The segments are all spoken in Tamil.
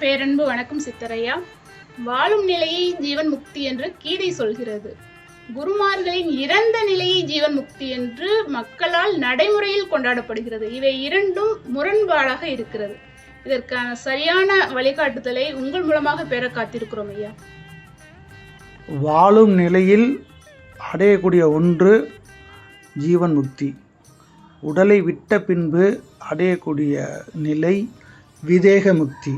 பேரன்பு வணக்கம் சித்தரையா. வாழும் நிலையை ஜீவன் முக்தி என்று கீதை சொல்கிறது. குருமார்களின் இறந்த நிலையை ஜீவன் முக்தி என்று மக்களால் நடைமுறையில் கொண்டாடப்படுகிறது. இவை இரண்டும் முரண்பாடாக இருக்கிறது. இதற்கான சரியான வழிகாட்டுதலை உங்கள் மூலமாக பெற காத்திருக்கிறோம் ஐயா. வாழும் நிலையில் அடையக்கூடிய ஒன்று ஜீவன் முக்தி. உடலை விட்ட பின்பு அடையக்கூடிய நிலை விதேக முக்தி.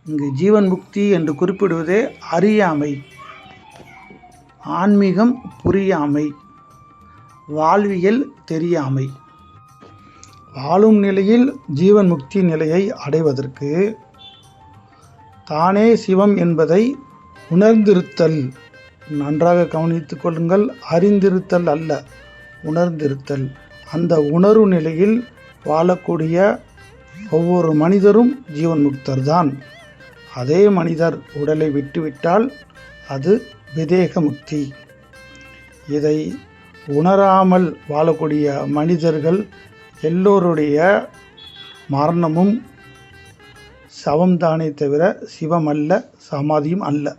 இங்கு ஜீவன் முக்தி என்று குறிப்பிடுவதே அறியாமை, ஆன்மீகம் புரியாமை, வாழ்வியல் தெரியாமை. வாழும் நிலையில் ஜீவன் முக்தி நிலையை அடைவதற்கு தானே சிவம் என்பதை உணர்ந்திருத்தல். நன்றாக கவனித்துக் கொள்ளுங்கள். அறிந்திருத்தல் அல்ல, உணர்ந்திருத்தல். அந்த உணர்வு நிலையில் வாழக்கூடிய ஒவ்வொரு மனிதரும் ஜீவன் முக்தர்தான். அதே மனிதர் உடலை விட்டுவிட்டால் அது விதேக முக்தி. இதை உணராமல் வாழக்கூடிய மனிதர்கள் எல்லோருடைய மரணமும் சவம்தானே தவிர சிவம் அல்ல, சமாதியும் அல்ல.